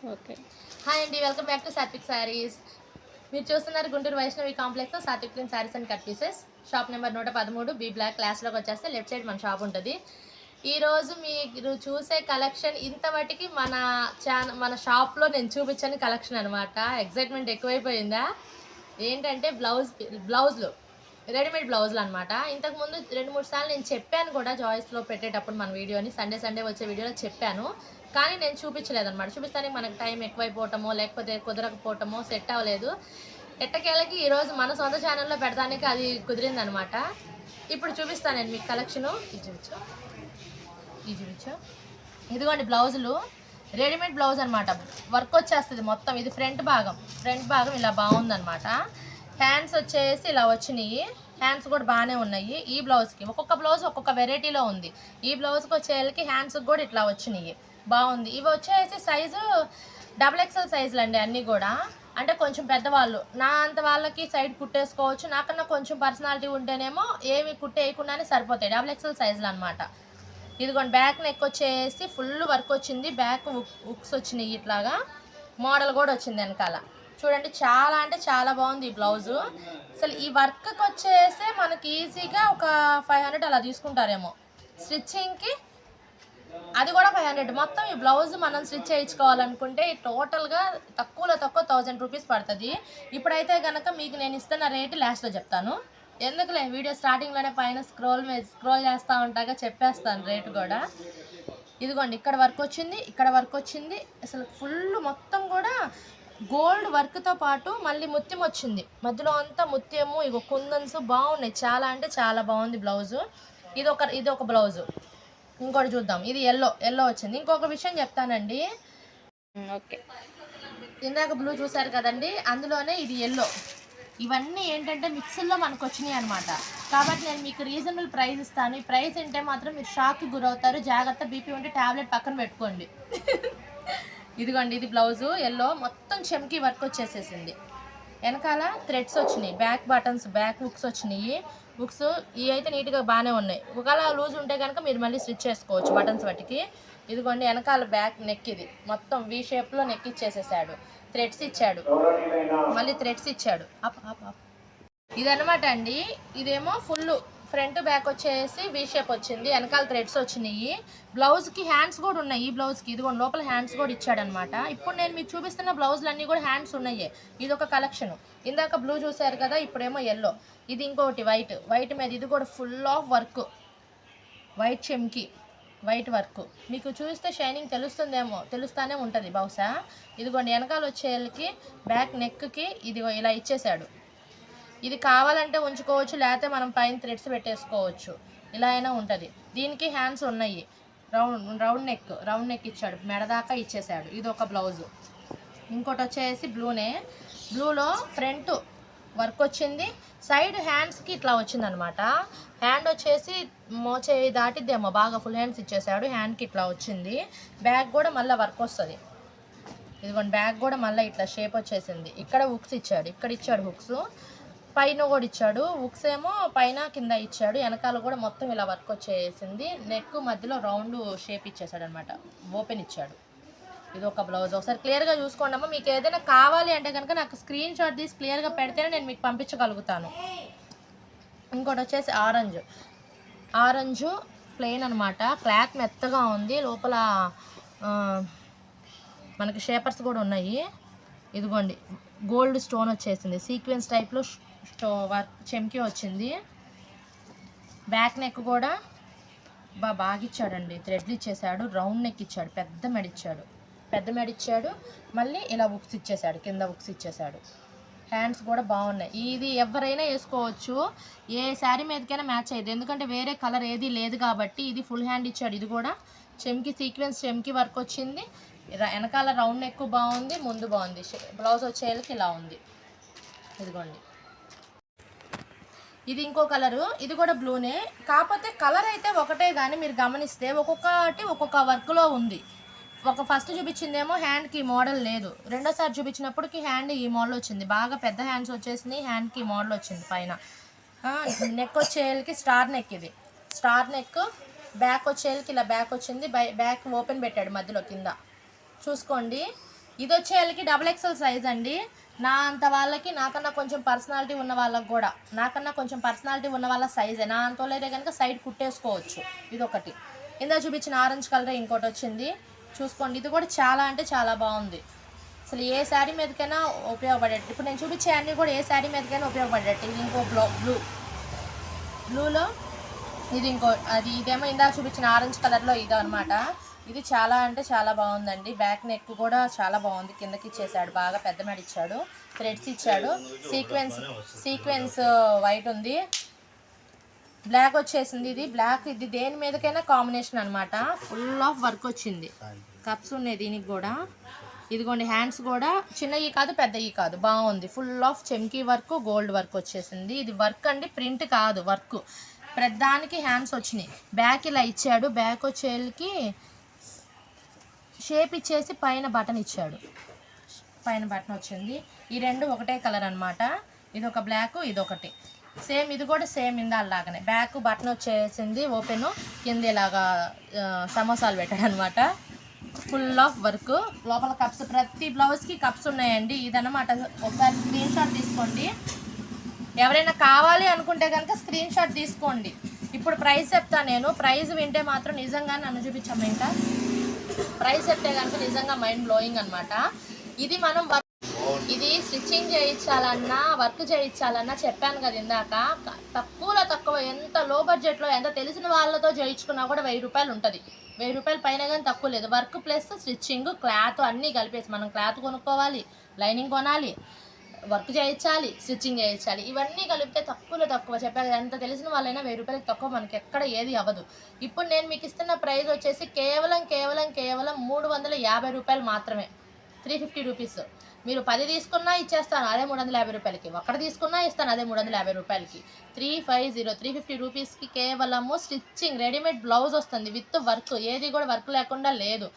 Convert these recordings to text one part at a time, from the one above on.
Okay. Hi అండి, welcome back to Satvik sarees. మీరు చూస్తున్నారు Guntur Vaishnavi complex Satvik print sarees and cut pieces. Shop number 113 B block క్లాస్లోకి వచ్చేస్తే left side మన షాప్ ఉంటుంది. ఈరోజు మీరు చూసే కలెక్షన్ ఇంతవరకు మన షాప్లో నేను చూపించని కలెక్షన్ అనమాట. ఎక్సైట్మెంట్ ఎక్కువైపోయిందా ఏంటంటే బ్లౌజ్లు రెడీమేడ్ బ్లౌజులు అనమాట. ఇంతకుముందు 2-3 సార్లు నేను చెప్పాను కూడా జాయిస్లో పెట్టేటప్పుడు మన వీడియోని సండే వచ్చే వీడియోలో చెప్పాను. కానీ నేను చూపించలేదన్నమాట. చూపిస్తానికి మనకు టైం ఎక్కువైపోవటమో లేకపోతే కుదరకపోవటమో సెట్ అవ్వలేదు. ఎట్టకేళ్ళకి ఈరోజు మన సొంత ఛానల్లో పెడతానికి అది కుదిరిందనమాట. ఇప్పుడు చూపిస్తాను నేను మీకు కలెక్షను. ఇది చూపించు. ఇదిగోండి బ్లౌజులు, రెడీమేడ్ బ్లౌజ్ అనమాట. వర్క్ వచ్చేస్తుంది మొత్తం. ఇది ఫ్రంట్ భాగం ఇలా బాగుందనమాట. హ్యాండ్స్ వచ్చేసి ఇలా వచ్చినాయి. హ్యాండ్స్ కూడా బాగానే ఉన్నాయి. ఈ బ్లౌజ్కి ఒక్కొక్క బ్లౌజ్ ఒక్కొక్క వెరైటీలో ఉంది. ఈ బ్లౌజ్కి వచ్చేళ్ళకి హ్యాండ్స్కి కూడా ఇట్లా వచ్చినాయి. బాగుంది. ఇవి వచ్చేసి సైజు XXL సైజులు అండి అన్నీ కూడా. అంటే కొంచెం పెద్దవాళ్ళు, నా అంత వాళ్ళకి సైడ్ కుట్టేసుకోవచ్చు. నాకన్నా కొంచెం పర్సనాలిటీ ఉంటేనేమో ఏమి కుట్టేయకుండానే సరిపోతాయి. XXL సైజులు అనమాట. ఇదిగోండి బ్యాక్ నెక్ వచ్చేసి ఫుల్ వర్క్ వచ్చింది. బ్యాక్ హుక్స్ వచ్చినాయి. ఇట్లాగా మోడల్ కూడా వచ్చింది వెనకాల. చూడండి చాలా అంటే చాలా బాగుంది ఈ బ్లౌజు. అసలు ఈ వర్క్కి వచ్చేసి మనకి ఈజీగా ఒక 500 అలా తీసుకుంటారేమో. స్టిచ్చింగ్కి అది కూడా 500. మొత్తం ఈ బ్లౌజ్ మనం స్టిచ్ చేయించుకోవాలనుకుంటే టోటల్గా తక్కువలో తక్కువ 1000 రూపీస్ పడుతుంది. ఇప్పుడైతే కనుక మీకు నేను ఇస్తున్న రేటు లాస్ట్లో చెప్తాను. ఎందుకులే వీడియో స్టార్టింగ్లోనే పైన స్క్రోల్ చేస్తూ ఉంటాగా చెప్పేస్తాను రేటు కూడా. ఇదిగోండి ఇక్కడ వర్క్ వచ్చింది, ఇక్కడ వర్క్ వచ్చింది. అసలు ఫుల్ మొత్తం కూడా గోల్డ్ వర్క్తో పాటు మళ్ళీ ముత్యం వచ్చింది. మధ్యలో అంతా ముత్యము, ఇగో కుందన్స్ బాగున్నాయి. చాలా అంటే చాలా బాగుంది బ్లౌజు. ఇది ఒక బ్లౌజు. ఇంకోటి చూద్దాం. ఇది ఎల్లో వచ్చింది. ఇంకొక విషయం చెప్తానండి. ఓకే. ఇందాక బ్లూ చూసారు కదండి, అందులోనే ఇది ఎల్లో. ఇవన్నీ ఏంటంటే మిక్సీల్లో మనకు వచ్చినాయి అనమాట. కాబట్టి నేను మీకు రీజనబుల్ ప్రైస్ ఇస్తాను. ఈ ప్రైస్ అంటే మాత్రం మీరు షాక్కి గురవుతారు. జాగ్రత్త, బీపీ ఉంటే ట్యాబ్లెట్ పక్కన పెట్టుకోండి. ఇదిగోండి ఇది బ్లౌజు ఎల్లో. మొత్తం చెమ్కి వర్క్ వచ్చేసేసింది. వెనకాల థ్రెడ్స్ వచ్చినాయి. బ్యాక్ బటన్స్, బ్యాక్ హుక్స్ వచ్చినాయి. హుక్స్ ఇవి అయితే నీట్గా బాగానే ఉన్నాయి. ఒకవేళ లూజ్ ఉంటే కనుక మీరు మళ్ళీ స్టిచ్ చేసుకోవచ్చు బటన్స్ వాటికి. ఇదిగోండి వెనకాల బ్యాక్ నెక్, ఇది మొత్తం వీ షేప్లో నెక్ ఇచ్చేసేసాడు. థ్రెడ్స్ ఇచ్చాడు, మళ్ళీ థ్రెడ్స్ ఇచ్చాడు. ఇదనమాట అండి. ఇదేమో ఫుల్ ఫ్రంట్ బ్యాక్ వచ్చేసి వీ షేప్ వచ్చింది. వెనకాల థ్రెడ్స్ వచ్చినాయి. బ్లౌజ్కి హ్యాండ్స్ కూడా ఉన్నాయి. ఈ బ్లౌజ్కి ఇదిగోండి లోపల హ్యాండ్స్ కూడా ఇచ్చాడనమాట. ఇప్పుడు నేను మీకు చూపిస్తున్న బ్లౌజులు అన్నీ కూడా హ్యాండ్స్ ఉన్నాయి. ఇది ఒక కలెక్షన్. ఇందాక బ్లూ చూసారు కదా, ఇప్పుడేమో ఎల్లో. ఇది ఇంకోటి వైట్ మీద. ఇది కూడా ఫుల్ ఆఫ్ వర్క్, వైట్ చెమ్కి, వైట్ వర్క్. మీకు చూస్తే షైనింగ్ తెలుస్తానే ఉంటుంది బహుశా. ఇదిగోండి వెనకాల వచ్చేళ్ళకి బ్యాక్ నెక్కి ఇదిగో ఇలా ఇచ్చేసాడు. ఇది కావాలంటే ఉంచుకోవచ్చు, లేకపోతే మనం పైన థ్రెడ్స్ పెట్టేసుకోవచ్చు. ఇలా అయినా ఉంటుంది. దీనికి హ్యాండ్స్ ఉన్నాయి. రౌండ్ నెక్ ఇచ్చాడు, మెడదాకా ఇచ్చేసాడు. ఇది ఒక బ్లౌజు. ఇంకోటి వచ్చేసి బ్లూలో ఫ్రంట్ వర్క్ వచ్చింది. సైడ్ హ్యాండ్స్కి ఇట్లా వచ్చిందనమాట. హ్యాండ్ వచ్చేసి మోచే దాటిద్దేమో, బాగా ఫుల్ హ్యాండ్స్ ఇచ్చేసాడు. హ్యాండ్కి ఇట్లా వచ్చింది. బ్యాక్ కూడా మళ్ళీ వర్క్ వస్తుంది. ఇదిగోండి బ్యాక్ కూడా మళ్ళీ ఇట్లా షేప్ వచ్చేసింది. ఇక్కడ హుక్స్ ఇచ్చాడు, ఇక్కడ ఇచ్చాడు హుక్స్, పైన కూడా ఇచ్చాడు. హుక్స్ ఏమో పైన కింద ఇచ్చాడు. వెనకాల కూడా మొత్తం ఇలా వర్క్ వచ్చేసింది. నెక్ మధ్యలో రౌండ్ షేప్ ఇచ్చేసాడు అనమాట, ఓపెన్ ఇచ్చాడు. ఇది ఒక బ్లౌజ్. ఒకసారి క్లియర్గా చూసుకోండి అమ్మా. మీకు ఏదైనా కావాలి అంటే కనుక నాకు స్క్రీన్ షాట్ తీసి క్లియర్గా పెడితేనే నేను మీకు పంపించగలుగుతాను. ఇంకోటి వచ్చేసి ఆరెంజు ప్లెయిన్ అనమాట. క్లాత్ మెత్తగా ఉంది. లోపల మనకి షేపర్స్ కూడా ఉన్నాయి. ఇదిగోండి గోల్డ్ స్టోన్ వచ్చేసింది. సీక్వెన్స్ టైప్లో వర్క్ చెమ్కి వచ్చింది. బ్యాక్ నెక్ కూడా బాగా ఇచ్చాడండి. థ్రెడ్లు ఇచ్చేసాడు. రౌండ్ నెక్ ఇచ్చాడు. పెద్ద మెడ ఇచ్చాడు. మళ్ళీ ఇలా హుక్స్ ఇచ్చేసాడు, కింద హుక్స్ ఇచ్చేసాడు. హ్యాండ్స్ కూడా బాగున్నాయి. ఇది ఎవరైనా వేసుకోవచ్చు, ఏ శారీ మీదకైనా మ్యాచ్ అయ్యేది. ఎందుకంటే వేరే కలర్ ఏది లేదు కాబట్టి. ఇది ఫుల్ హ్యాండ్ ఇచ్చాడు. ఇది కూడా సీక్వెన్స్ చెమ్కి వర్క్ వచ్చింది. వెనకాల రౌండ్ నెక్ బాగుంది, ముందు బాగుంది. బ్లౌజ్ వచ్చేళ్ళకి ఇలా ఉంది. ఇదిగోండి ఇది ఇంకో కలరు. ఇది కూడా బ్లూనే, కాకపోతే కలర్ అయితే ఒకటే. కానీ మీరు గమనిస్తే ఒక్కొక్క వర్క్లో ఉంది. ఫస్ట్ చూపించిందేమో హ్యాండ్కి మోడల్ లేదు. రెండోసారి చూపించినప్పటికి హ్యాండ్ ఈ మోడల్ వచ్చింది. బాగా పెద్ద హ్యాండ్స్ వచ్చేసినాయి. హ్యాండ్కి మోడల్ వచ్చింది పైన. నెక్ వచ్చేళ్ళకి స్టార్ నెక్. ఇది స్టార్ నెక్. బ్యాక్ వచ్చేళ్ళకి ఇలా బ్యాక్ వచ్చింది. బ్యాక్ ఓపెన్ పెట్టాడు మధ్యలో కింద చూసుకోండి. ఇది వచ్చేళ్ళకి XXL సైజ్ అండి. నా అంత వాళ్ళకి, నాకన్నా కొంచెం పర్సనాలిటీ ఉన్న వాళ్ళకి కూడా, నాకన్నా కొంచెం పర్సనాలిటీ ఉన్న వాళ్ళ సైజే. నా అంతోలేదే కనుక సైడ్ కుట్టేసుకోవచ్చు. ఇది ఒకటి. ఇందా చూపించిన ఆరెంజ్ కలర్ ఇంకోటి వచ్చింది చూసుకోండి. ఇది కూడా చాలా అంటే చాలా బాగుంది. అసలు ఏ శారీ మీదకైనా ఉపయోగపడేట్టు. ఇప్పుడు నేను చూపించే అన్నీ కూడా ఏ శారీ మీదకైనా ఉపయోగపడేట్టు. ఇది ఇంకో బ్లూలో ఇది ఇంకో అది, ఇదేమో ఇందాక చూపించిన ఆరెంజ్ కలర్లో ఇదో అనమాట. ఇది చాలా అంటే చాలా బాగుందండి. బ్యాక్ నెక్ కూడా చాలా బాగుంది. కిందకి ఇచ్చేసాడు, బాగా పెద్ద మెడ ఇచ్చాడు, థ్రెడ్స్ ఇచ్చాడు, సీక్వెన్స్ వైట్ ఉంది, బ్లాక్ వచ్చేసింది. ఇది బ్లాక్, ఇది దేని మీదకైనా కాంబినేషన్ అనమాట. ఫుల్ ఆఫ్ వర్క్ వచ్చింది. కప్స్ ఉన్నాయి దీనికి కూడా. ఇదిగోండి హ్యాండ్స్ కూడా చిన్నవి కాదు పెద్దవి కాదు, బాగుంది. ఫుల్ ఆఫ్ చెమ్కీ వర్క్, గోల్డ్ వర్క్ వచ్చేసింది. ఇది వర్క్ అండి, ప్రింట్ కాదు, వర్క్. ప్రతిదానికి హ్యాండ్స్ వచ్చినాయి. బ్యాక్ ఇలా ఇచ్చాడు. బ్యాక్ వచ్చేళ్ళకి షేప్ ఇచ్చేసి పైన బటన్ ఇచ్చాడు. పైన బటన్ వచ్చింది. ఈ రెండు ఒకటే కలర్ అనమాట. ఇది ఒక బ్లాక్, ఇది ఒకటి సేమ్. ఇది కూడా సేమ్ ఇందాలాగానే బ్యాక్ బటన్ వచ్చేసింది, ఓపెన్. కింద ఇలాగా సమోసాలు పెట్టాడు అనమాట. Full of work. లోపల కప్స్, ప్రతి బ్లౌజ్కి కప్స్ ఉన్నాయండి. ఇదన్నమాట. ఒకసారి స్క్రీన్ షాట్ తీసుకోండి. ఎవరైనా కావాలి అనుకుంటే కనుక స్క్రీన్ షాట్ తీసుకోండి. ఇప్పుడు ప్రైస్ చెప్తాను నేను. ప్రైస్ వింటే మాత్రం నిజంగా నన్ను చూపించాము. ఇంకా ప్రైస్ చెప్తే కనుక నిజంగా మైండ్ బ్లోయింగ్ అనమాట. ఇది మనం ఇది స్టిచ్చింగ్ చేయించాలన్నా, వర్క్ చేయించాలన్నా చెప్పాను కదా ఇందాక, తక్కువలో తక్కువ, ఎంత లో బడ్జెట్లో, ఎంత తెలిసిన వాళ్ళతో చేయించుకున్నా కూడా 1000 రూపాయలు ఉంటుంది. 1000 రూపాయలు పైన కానీ తక్కువ లేదు. వర్క్ ప్లస్ స్టిచ్చింగ్, క్లాత్ అన్నీ కలిపేసి, మనం క్లాత్ కొనుక్కోవాలి, లైనింగ్ కొనాలి, వర్క్ చేయించాలి, స్టిచ్చింగ్ చేయించాలి, ఇవన్నీ కలిపితే తక్కువలో తక్కువ. చెప్పాను, ఎంత తెలిసిన వాళ్ళైనా 1000 రూపాయలకి తక్కువ మనకి ఎక్కడ ఏది అవ్వదు. ఇప్పుడు నేను మీకు ఇస్తున్న ప్రైస్ వచ్చేసి కేవలం 350 రూపాయలు మాత్రమే. 350 రూపీస్. మీరు 10 తీసుకున్నా ఇచ్చేస్తాను అదే 350 రూపాయలకి. ఒక్కటి తీసుకున్నా ఇస్తాను అదే 350 రూపాయలకి. 350 రూపీస్కి కేవలము స్టిచ్చింగ్ రెడీమేడ్ బ్లౌజ్ వస్తుంది విత్ వర్క్. ఏది కూడా వర్క్ లేకుండా లేదు.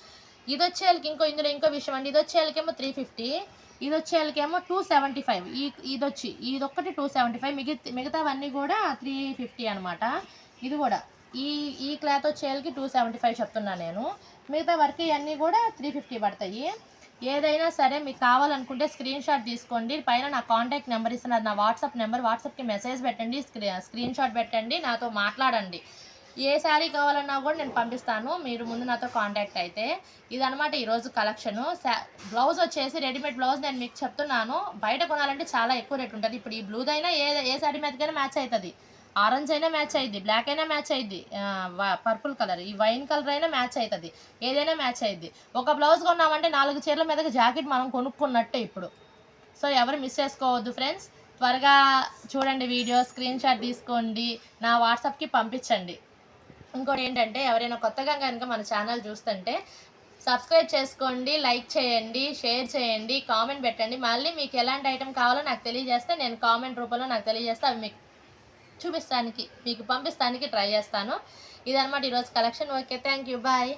ఇది వచ్చేళ్ళకి ఇందులో ఇంకో విషయం అండి. ఇది వచ్చేళ్ళకేమో 350, ఇది వచ్చేళ్ళకేమో 275. ఇది ఒక్కటి 275, మిగతావన్నీ కూడా 350 అనమాట. ఇది కూడా ఈ క్లాత్ వచ్చేళ్ళకి 275 చెప్తున్నా నేను. మిగతా వర్క్ ఇవన్నీ కూడా 350 పడతాయి. ఏదైనా సరే మీకు కావాలనుకుంటే స్క్రీన్ షాట్ తీసుకోండి. పైన నా కాంటాక్ట్ నెంబర్ ఇస్తున్నారు, నా వాట్సాప్ నెంబర్. వాట్సాప్కి మెసేజ్ పెట్టండి, స్క్రీన్ షాట్ పెట్టండి, నాతో మాట్లాడండి. ఏ శారీ కావాలన్నా కూడా నేను పంపిస్తాను, మీరు ముందు నాతో కాంటాక్ట్ అయితే. ఇదనమాట ఈరోజు కలెక్షను. బ్లౌజ్ వచ్చేసి రెడీమేడ్ బ్లౌజ్ నేను మీకు చెప్తున్నాను, బయట కొనాలంటే చాలా ఎక్కువ రేట్ ఉంటుంది. ఇప్పుడు ఈ బ్లూదైనా ఏ శారీ మీదకైనా మ్యాచ్ అవుతుంది. ఆరెంజ్ అయినా మ్యాచ్ అయ్యిద్ది, బ్లాక్ అయినా మ్యాచ్ అయ్యిద్ది, పర్పుల్ కలర్, ఈ వైన్ కలర్ అయినా మ్యాచ్ అవుతుంది, ఏదైనా మ్యాచ్ అయ్యిద్ది. ఒక బ్లౌజ్ కొన్నామంటే 4 చీరల మీదకి జాకెట్ మనం కొనుక్కున్నట్టే ఇప్పుడు. సో ఎవరు మిస్ చేసుకోవద్దు ఫ్రెండ్స్. త్వరగా చూడండి వీడియో, స్క్రీన్ షాట్ తీసుకోండి, నా వాట్సాప్కి పంపించండి. ఇంకోటి ఏంటంటే, ఎవరైనా కొత్తగా కనుక మన ఛానల్ చూస్తుంటే సబ్స్క్రైబ్ చేసుకోండి, లైక్ చేయండి, షేర్ చేయండి, కామెంట్ పెట్టండి. మళ్ళీ మీకు ఎలాంటి ఐటెం కావాలో నాకు తెలియజేస్తే నేను కామెంట్ రూపంలో నాకు తెలియజేస్తే అవి మీకు చూపిస్తానికి, మీకు పంపిస్తానికి ట్రై చేస్తాను. ఇదన్నమాట ఈరోజు collection. Okay, thank you, bye.